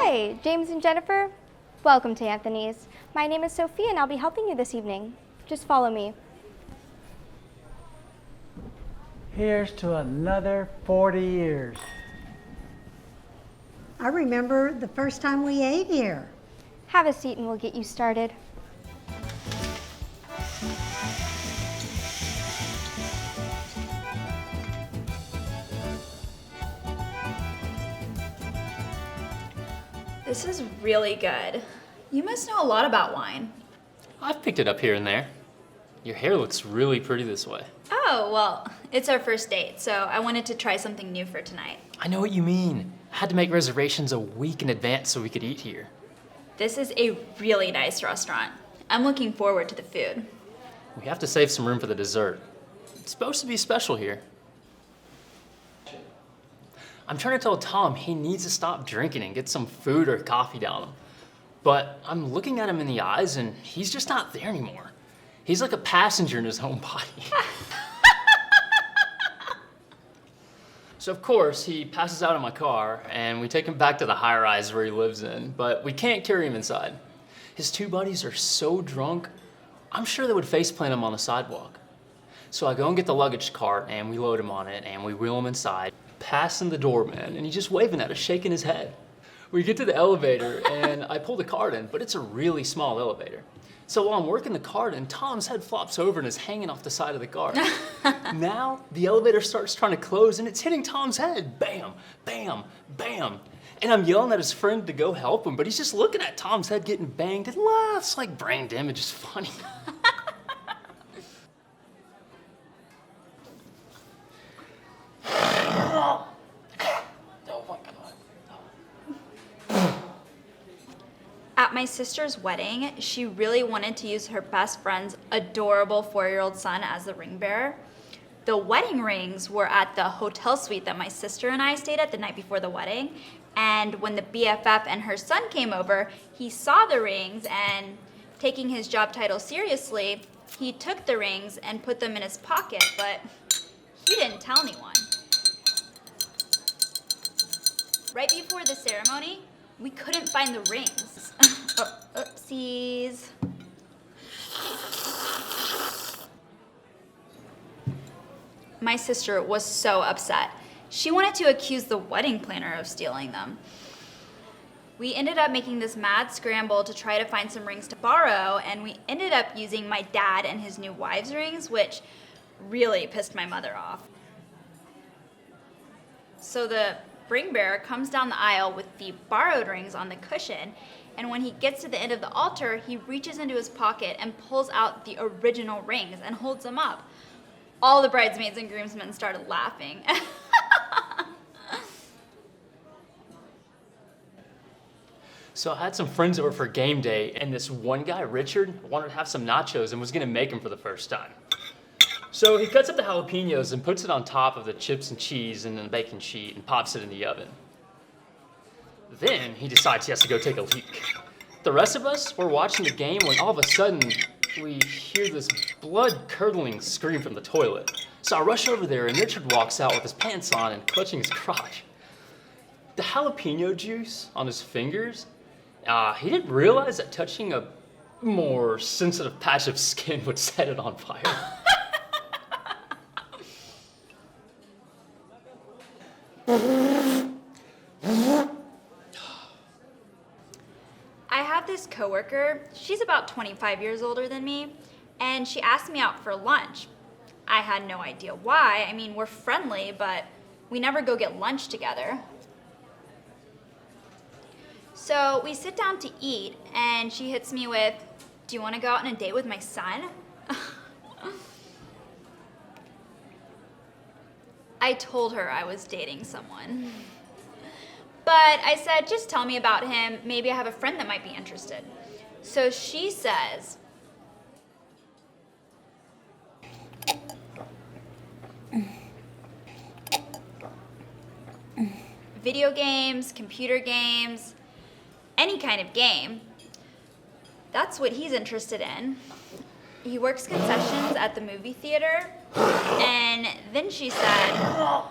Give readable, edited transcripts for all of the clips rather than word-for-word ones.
Hi, James and Jennifer. Welcome to Anthony's. My name is Sophia and I'll be helping you this evening. Just follow me. Here's to another 40 years. I remember the first time we ate here. Have a seat and we'll get you started. This is really good. You must know a lot about wine. I've picked it up here and there. Your hair looks really pretty this way. Oh, well, it's our first date, so I wanted to try something new for tonight. I know what you mean. I had to make reservations a week in advance so we could eat here. This is a really nice restaurant. I'm looking forward to the food. We have to save some room for the dessert. It's supposed to be special here. I'm trying to tell Tom he needs to stop drinking and get some food or coffee down him. But I'm looking at him in the eyes and he's just not there anymore. He's like a passenger in his own body. So of course, he passes out in my car and we take him back to the high-rise where he lives in, but we can't carry him inside. His two buddies are so drunk, I'm sure they would faceplant him on the sidewalk. So I go and get the luggage cart and we load him on it and we wheel him inside, passing the doorman, and he's just waving at us, shaking his head. We get to the elevator and I pull the cart in, but it's a really small elevator. So while I'm working the cart in, Tom's head flops over and is hanging off the side of the cart. Now, the elevator starts trying to close and it's hitting Tom's head. Bam, bam, bam. And I'm yelling at his friend to go help him, but he's just looking at Tom's head getting banged and laughs like brain damage is funny. At my sister's wedding, she really wanted to use her best friend's adorable 4-year-old son as the ring bearer. The wedding rings were at the hotel suite that my sister and I stayed at the night before the wedding. And when the BFF and her son came over, he saw the rings and, taking his job title seriously, he took the rings and put them in his pocket, but he didn't tell anyone. Right before the ceremony, we couldn't find the rings. Oopsies. My sister was so upset. She wanted to accuse the wedding planner of stealing them. We ended up making this mad scramble to try to find some rings to borrow, and we ended up using my dad and his new wife's rings, which really pissed my mother off. So the ring bearer comes down the aisle with the borrowed rings on the cushion, and when he gets to the end of the altar, he reaches into his pocket and pulls out the original rings and holds them up. All the bridesmaids and groomsmen started laughing. So I had some friends over for game day, and this one guy, Richard, wanted to have some nachos and was gonna make them for the first time. So he cuts up the jalapenos and puts it on top of the chips and cheese and the bacon sheet and pops it in the oven. Then he decides he has to go take a leak. The rest of us were watching the game when all of a sudden we hear this blood-curdling scream from the toilet. So I rush over there and Richard walks out with his pants on and clutching his crotch. The jalapeno juice on his fingers, he didn't realize that touching a more sensitive patch of skin would set it on fire. I have this coworker, she's about 25 years older than me, and she asked me out for lunch. I had no idea why. I mean, we're friendly, but we never go get lunch together. So we sit down to eat, and she hits me with, "Do you want to go out on a date with my son?" I told her I was dating someone. But I said, just tell me about him. Maybe I have a friend that might be interested. So she says, video games, computer games, any kind of game. That's what he's interested in. He works concessions at the movie theater. And then she said,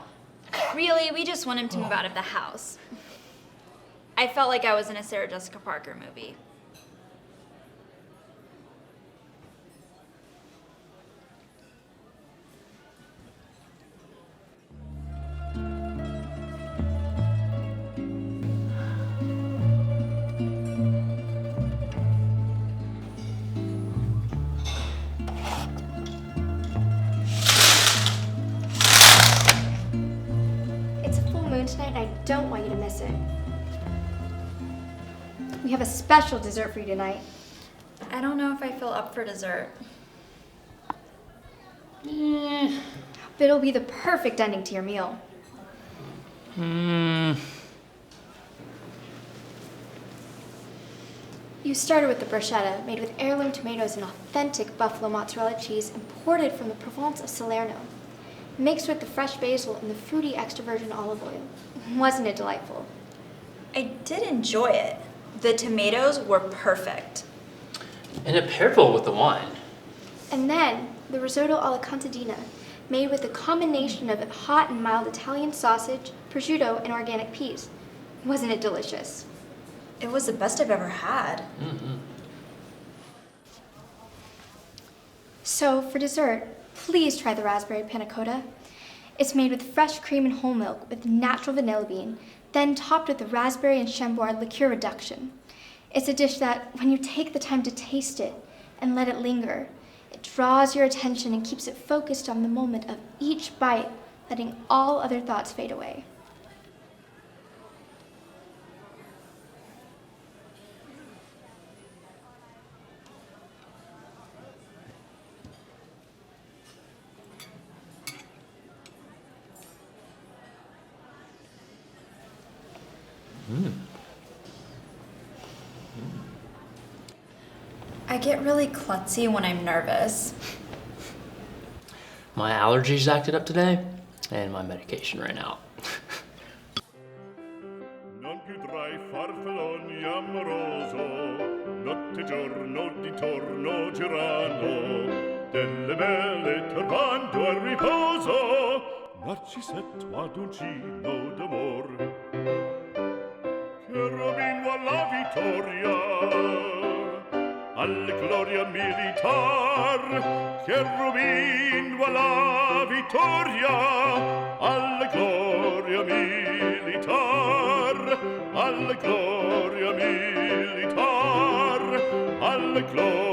really, we just want him to move out of the house. I felt like I was in a Sarah Jessica Parker movie. It's a full moon tonight and I don't want you to miss it. We have a special dessert for you tonight. I don't know if I feel up for dessert. But it'll be the perfect ending to your meal. You started with the bruschetta, made with heirloom tomatoes and authentic buffalo mozzarella cheese imported from the Provence of Salerno, mixed with the fresh basil and the fruity extra virgin olive oil. Wasn't it delightful? I did enjoy it. The tomatoes were perfect. And it paired well with the wine. And then the risotto alla contadina, made with a combination of hot and mild Italian sausage, prosciutto, and organic peas. Wasn't it delicious? It was the best I've ever had. So for dessert, please try the raspberry panna cotta. It's made with fresh cream and whole milk with natural vanilla bean, then topped with the raspberry and Chambord liqueur reduction. It's a dish that, when you take the time to taste it and let it linger, it draws your attention and keeps it focused on the moment of each bite, letting all other thoughts fade away. I get really klutzy when I'm nervous. My allergies acted up today, and my medication ran out. Non più tra I farfalloni amoroso, notte giorno di torno girano, delle belle turbando al riposo, Narcisetto ad uncino d'amor. Cherubino alla vittoria, alla gloria militar, cherubino alla vittoria, alla gloria militar, alla gloria militar, alla gloria